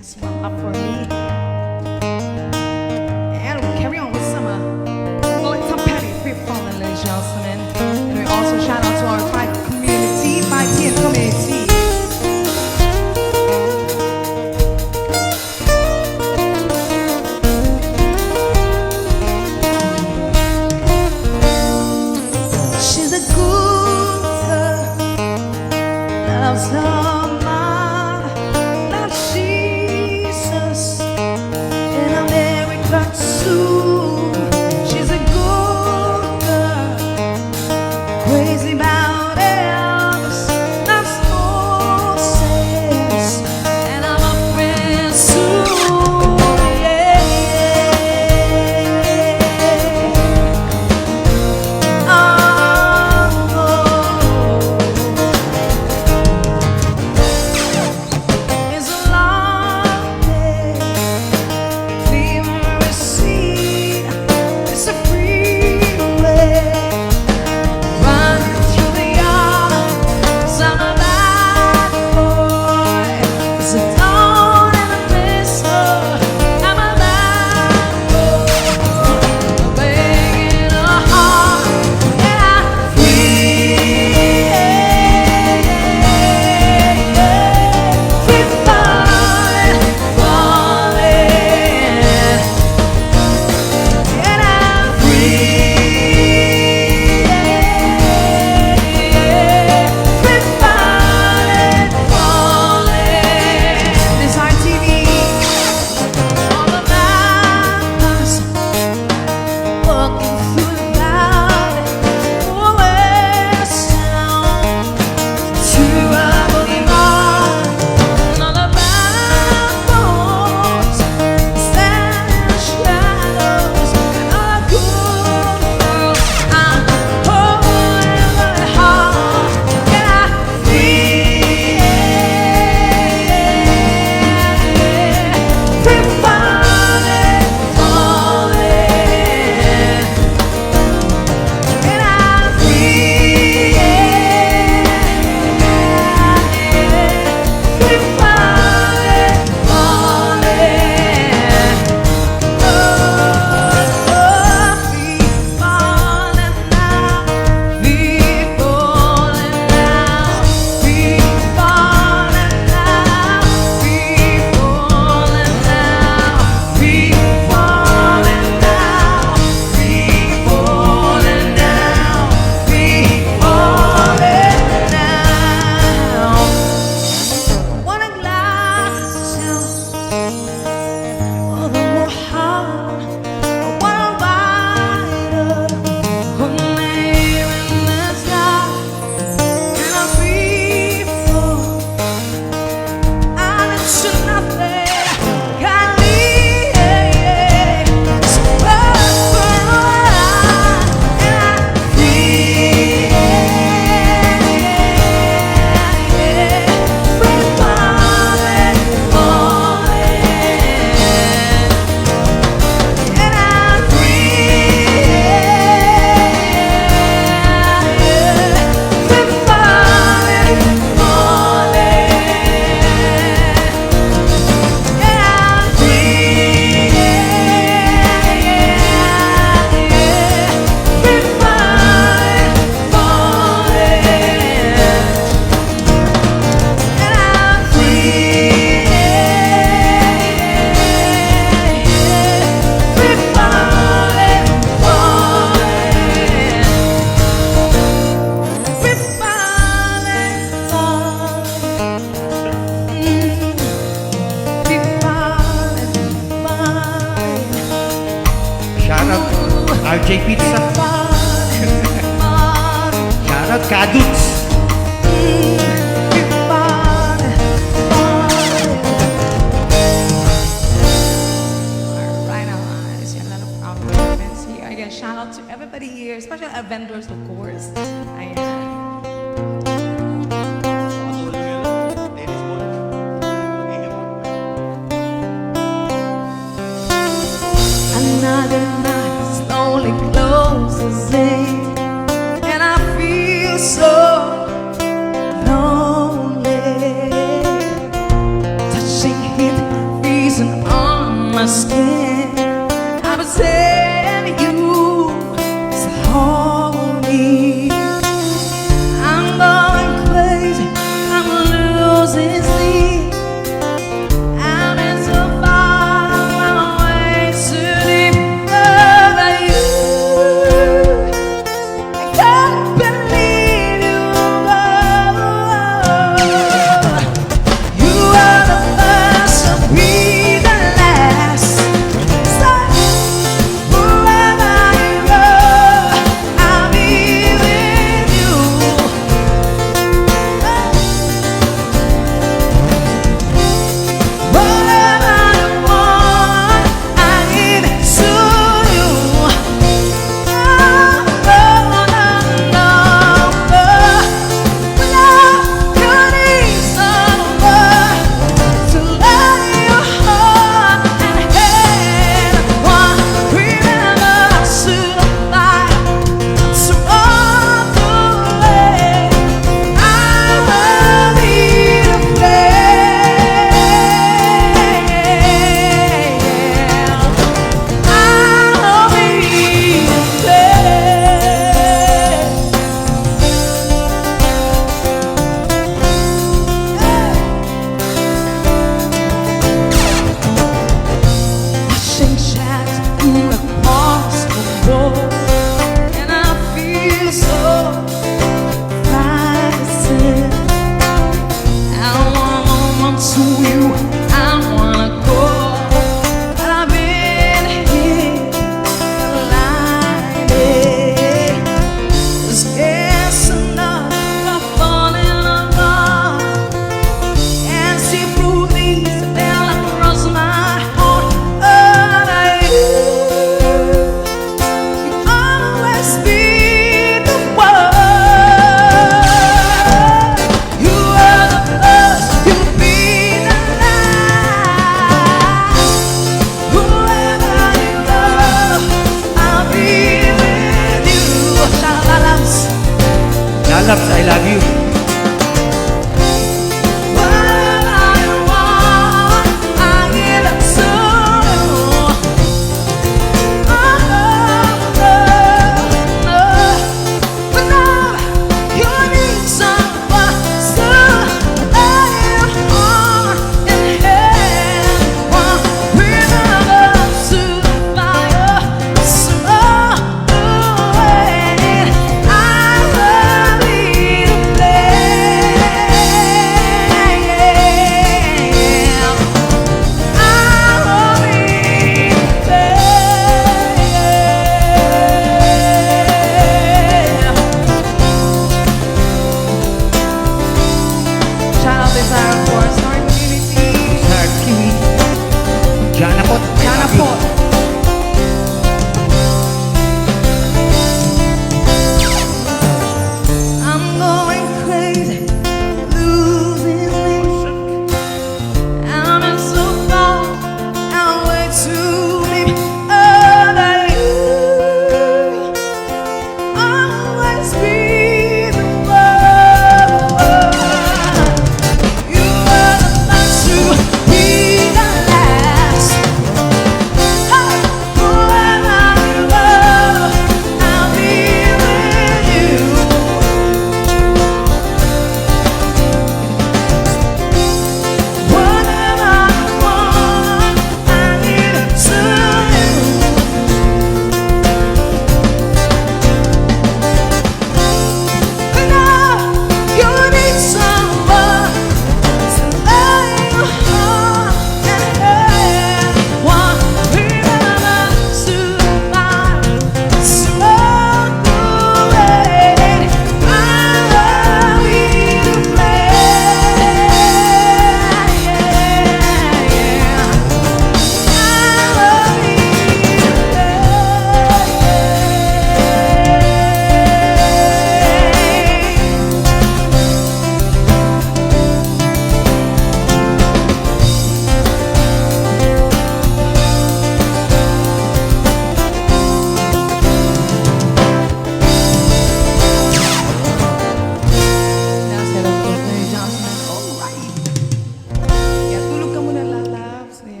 That's one up for me. And we carry on with summer. Oh, it's a petty free falling, ladies and gentlemen. And we also shout out to our fight community, my teen community. She's a good girl, loves her mom, loves Jesus, in America too. She's a good girl, crazy about Elvis, loves Moses, and I'm a friend soon. Yeah. It's a long day, leave a receipt. It's a freeway, running through the yard. 'Cause I'm a bad boy. It's a dawn and a pistol. I'm a bad boy, begging a heart, and I'm free. Free falling, falling, and I'm free. Free falling, falling. This RTV, all the mountains, walking through the valley, west sound to a boulevard. All the bad boys stand in the shadows, and all the good girls I'm holding my heart, and I'm free. Free falling, falling, and I'm free. Free falling, falling. Oh, free falling now, free falling now, free falling now, free falling now, free falling now, free falling now, free falling now. Wanna glass of the more heart. I wanna ride her name in the sky, and I'm free for I listen to nothing. Can't leave, so far from and I'm free. Free falling, falling, and I'm free. Free falling, falling, and I'm free. Free falling, falling, and I'm free. Free falling, falling, free falling, falling, free falling, falling. Shout out RJ Pizza. Shout out Kaduts. Right on, I see a lot of proud moments here. Again, shout out to everybody here, especially our vendors, of course. Ayan. Another night slowly closes in, and I feel so lonely. Touching it skin. I was telling you, so hold me. I'm going crazy, I'm losing sleep. I've been so far away, too deep over you. I can't believe you go. You are the first to be the last. So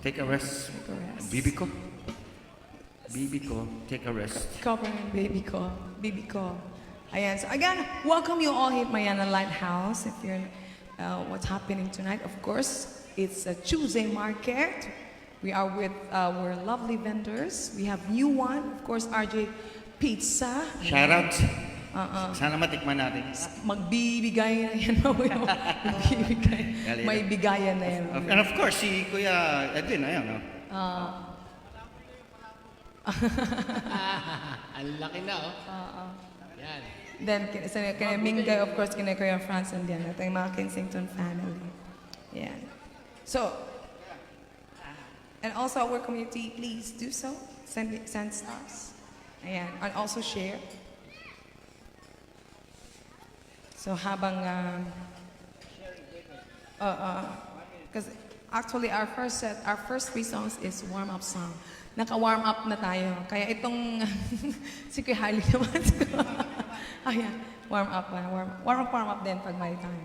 Take a rest. Take a rest. Bibi ko. Bibi ko, take a rest. Covering baby ko. Baby ko. Ayan. So again, welcome you all here at Mayana Lighthouse. If you're what's happening tonight, of course, it's a Tuesday market. We are with our lovely vendors. We have new one, of course, RJ Pizza. Shout out. Sana matikman natin. Magbibigay na yan. Magbibigay. May bigayan na yan. And of course, si Kuya Edwin, ayun, no? Ang laki na, oh. Yan. Then, kina Mingay, of course, kina Kuya Franz and Diana. Ito yung mga Kensington family. Yan. So, and also our community, please do so. Send stars. Ayan. And also share. So habang, because actually our first three songs is warm-up song. Naka-warm up na tayo. Kaya itong, si Kuya Harley naman. Ayan, warm up din pag may time.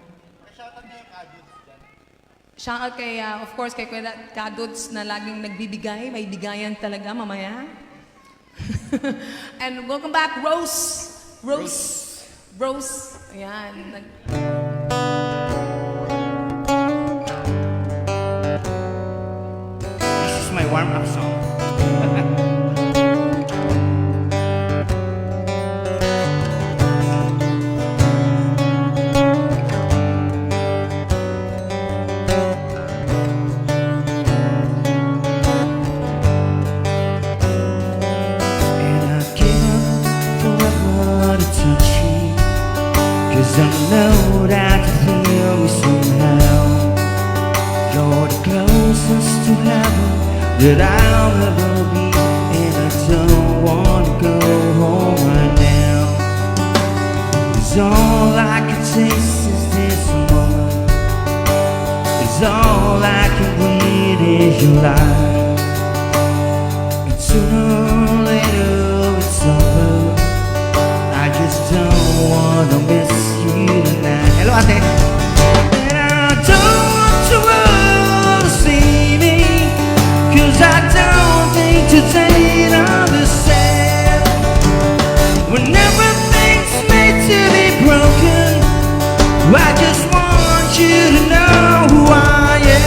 Shoutout kay, of course, kay Kuya Kaduds na laging nagbibigay. May bigayan talaga mamaya. And welcome back, Rose. Ayan. This is my warm-up song. Cause I know that you feel me somehow. You're the closest to heaven that I'll ever be, and I don't wanna go home right now. Cause all I can taste is this moment. Cause all I can breathe is your light. And sooner or later it's over. I just don't wanna miss you tonight. Hello, ate. And I don't want the world to see me, cause I don't think today I'll understand. When everything's made to be broken, I just want you to know who I am.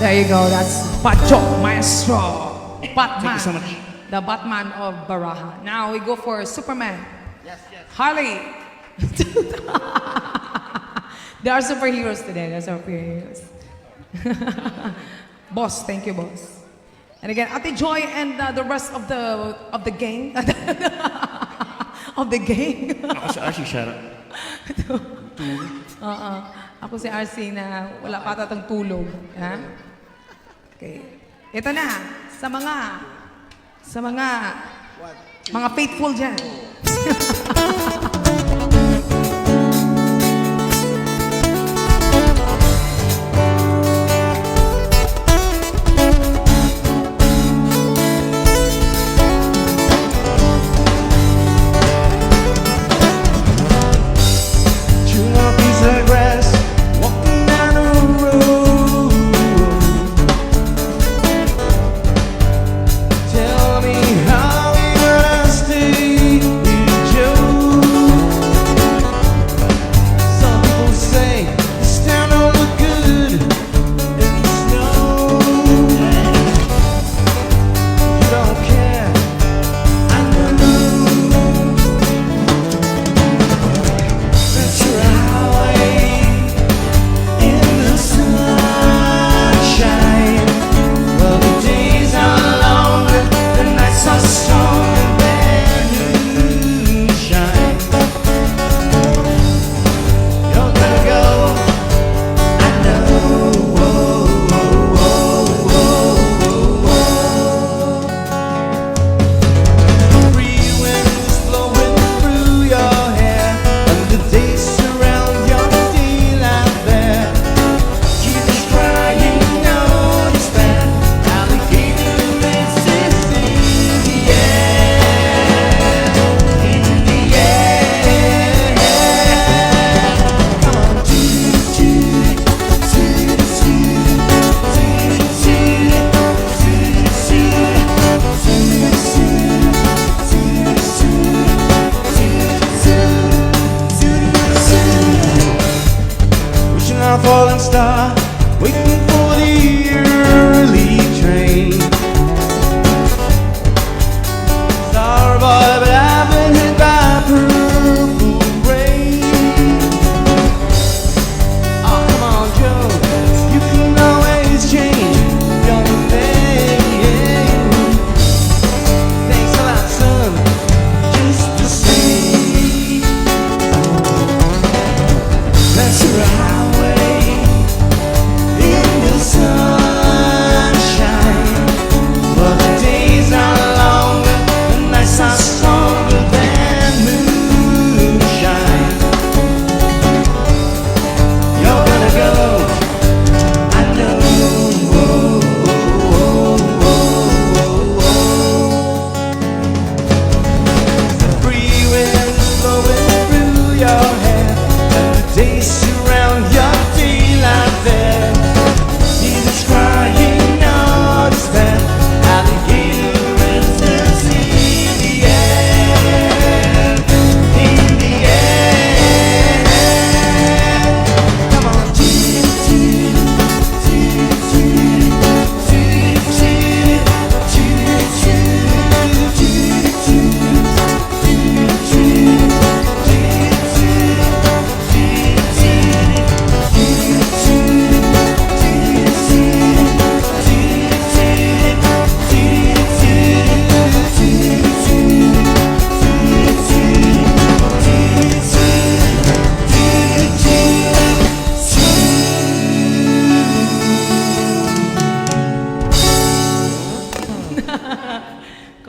There you go. That's BARAHA Batman. Thank you so much. The Batman of Baraha. Now we go for Superman. Yes, yes. Harley. They are superheroes today. They're superheroes. Boss, thank you, boss. And again, Ate Joy and the rest of the gang. Of the gang. Ako si RC, shout out. Ako si RC na wala pa tatang tulog. Ha? Okay. Ito na, sa mga faithful dyan. Falling star, waiting for the early train. Star boy, but I've been hit by purple rain. Oh, come on, Joe, you can always change your name. Thanks a lot, son, just the same. That's right.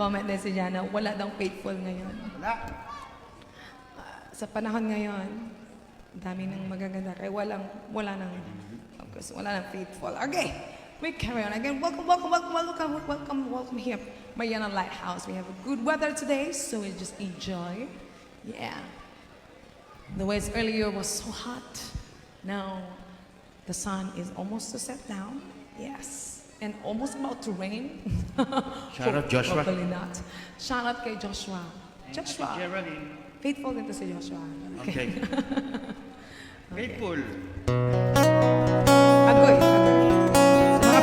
Comment din si Jana, wala daw faithful ngayon. Wala. Sa panahon ngayon, dami ng magaganda. Kaya wala nang, of course, wala nang faithful. Okay, we carry on again. Welcome here, Mariana Lighthouse. We have a good weather today, so we just enjoy. Yeah. The waves earlier was so hot. Now, the sun is almost to set down. Yes. And almost about to rain. Shout out Joshua. Hopefully not. Shout out kay Joshua. Joshua. Geraldine. Faithful din to si Joshua. Okay. Faithful. Agoy. Sa mga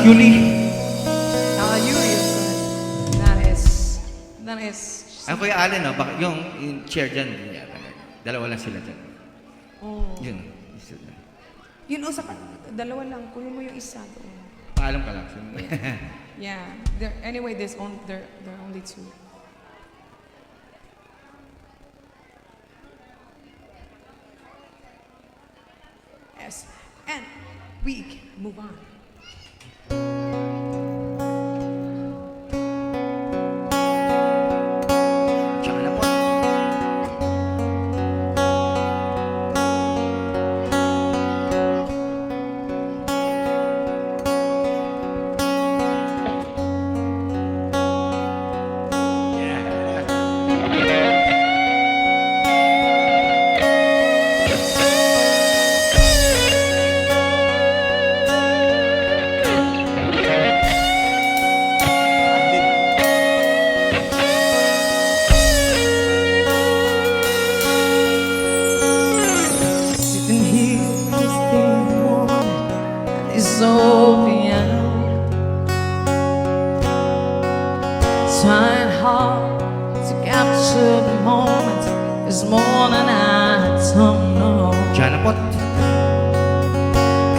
Yuli. Yuri is good. That is. Ang Kuya Allen, no, yung chair dyan, dalawa lang sila dyan. Oh. Yun. Isa lang. Yun, dalawa lang. Kunin mo yung isa doon. Paalam ka lang. Yeah. Anyway, there are only two. Yes. And we can move on. Tsaka na po. Sitting here, thinking one is open. Trying hard to capture the moment is more than I don't know. Tsaka na po.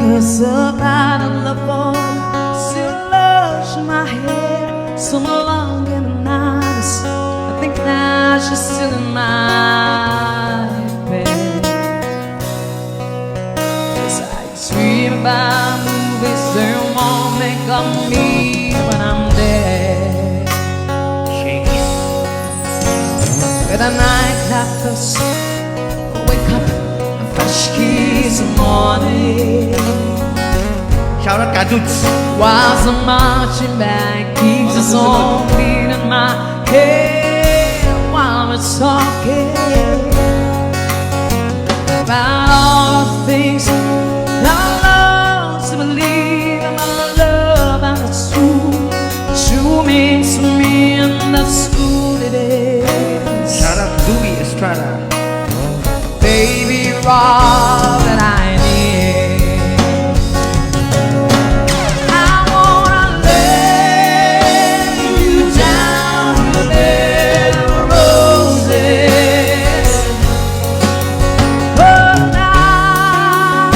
Cause a bottle of vodka still loves my hair so long in the night. I think now she's still in my bed. Yes, I dream about movies they won't think of me when I'm dead. Shakes. With a nightclub first, wake up and fresh keys in the morning. Shout out ka, dudes. While the marching band keeps us all beat in my head while we're talking about all the things that I love to believe in my love, and it's true. True means to me, and that's who it is. Shout out Louis Estrada. Baby, you're all that I need. I wanna lay you down in the bed of roses. Oh, now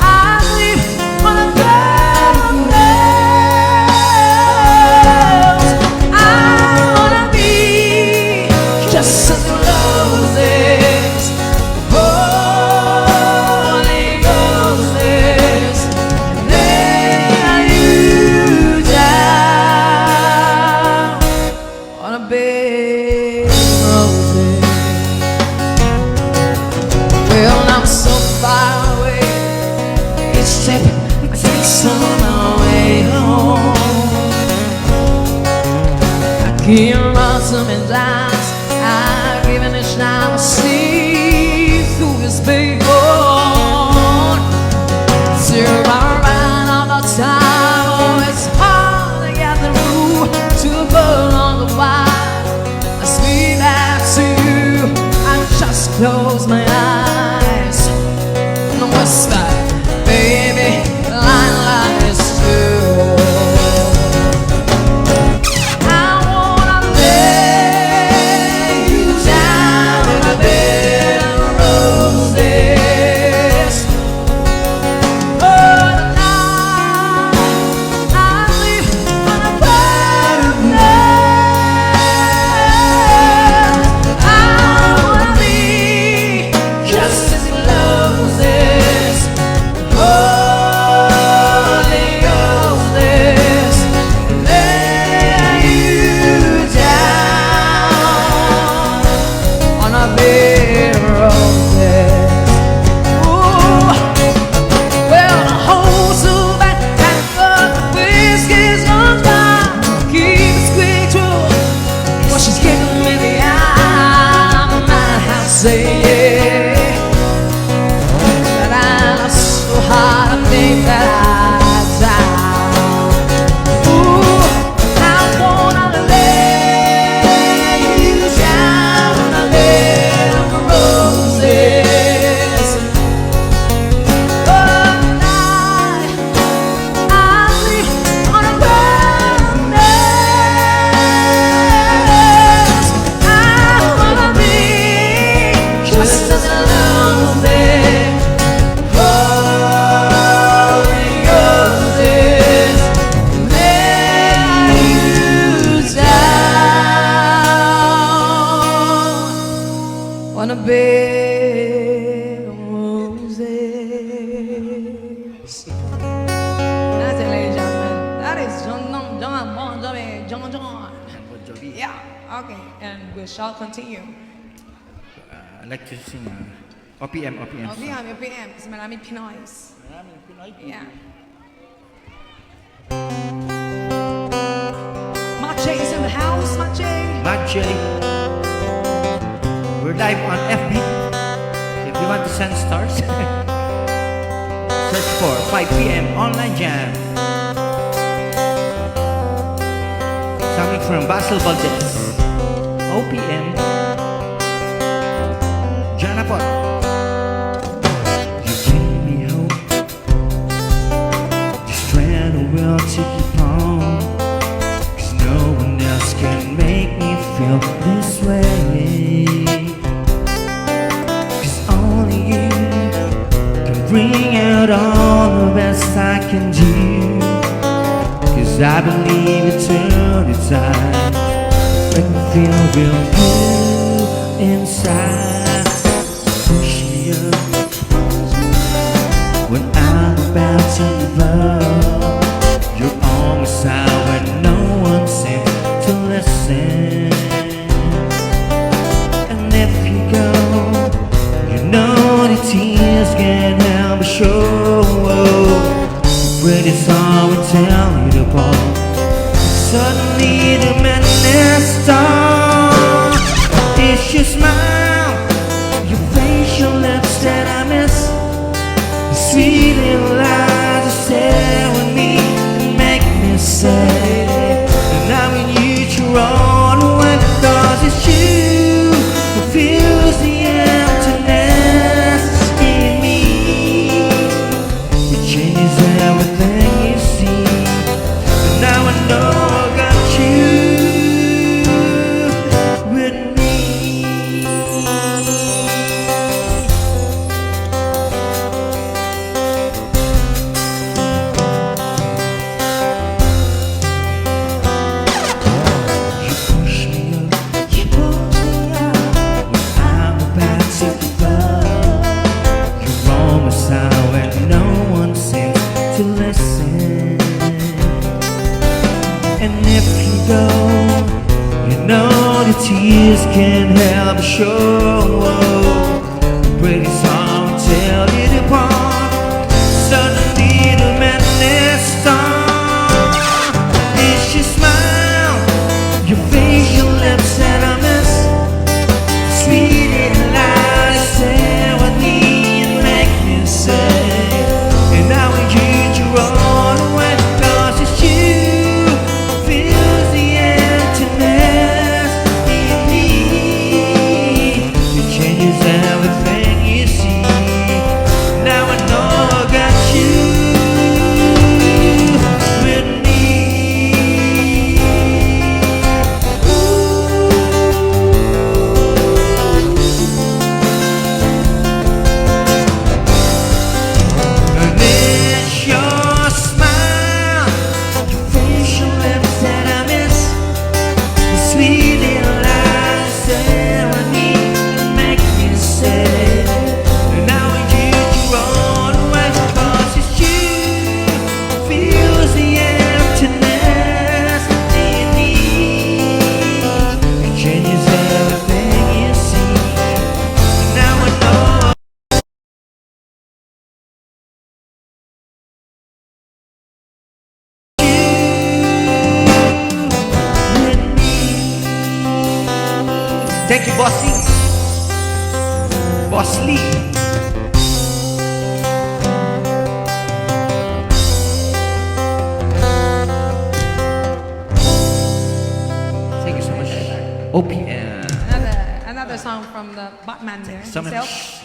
I sleep on a bed of roses. I wanna be just as roses. Holy roses, lay you down on a bed of roses. Well, I'm so far away. Each step takes on my way home. I can't run so many times. I've given a shot to see through this big hole. Zero right all the time. Oh, it's hard to get through to the bird on the wire. I sleep after you. I just close my eyes and whisper, baby, line is true. I wanna lay bed roses. That's it, ladies and gentlemen. That is John Bon Jovi, John. Bon Jovi. Yeah, okay, and we shall continue. I like to sing OPM. Oh, PM, kasi maraming Pinoys. Yeah. Mache is in the house, Mache. Mache. We're live on FB. If you want to send stars, search for 5 p.m. online jam. Coming from Basel, Valdez. OPM. Janapot. You give me hope. Just trying to will to keep on. 'Cause no one else can make me feel this way. 'Cause only you can bring out all the best I can do. 'Cause I believe eternity time make me feel real good inside. Push me up when I'm about to give up. You're always out when no one seems to listen. And if you go, you know the tears can't help but show. When it's all we tell you to fall, suddenly the madness starts. It's your smile, your facial lips that I miss, the sweet little eyes that stare with me and make me say, and I will use your own when it does. It's you who fills the emptiness in me. It changes everything you see, and now I know I got you with me. You push me up, when I'm about to give up. You're almost out when no one seems to listen. And if you go, you know the tears can't help but show. Pretty song tell you to part. Suddenly the madness starts. It's your smile, your facial lips that I miss, sweet little lies that stare with me and make me say, and I will use your own way, 'cause it's you fills the emptiness in me. It changes everything you see. Now I know I got you with me. And it's your smile, your facial lips that I miss, the sweet little eyes that stare at me and make me say, and now I use your own way, 'cause it's you who fills the emptiness in me. It changes everything you see. Now I know. Thank you, Bossy. Boss Lee. Thank you so much. OPM. Another song from the Batman there So himself. much.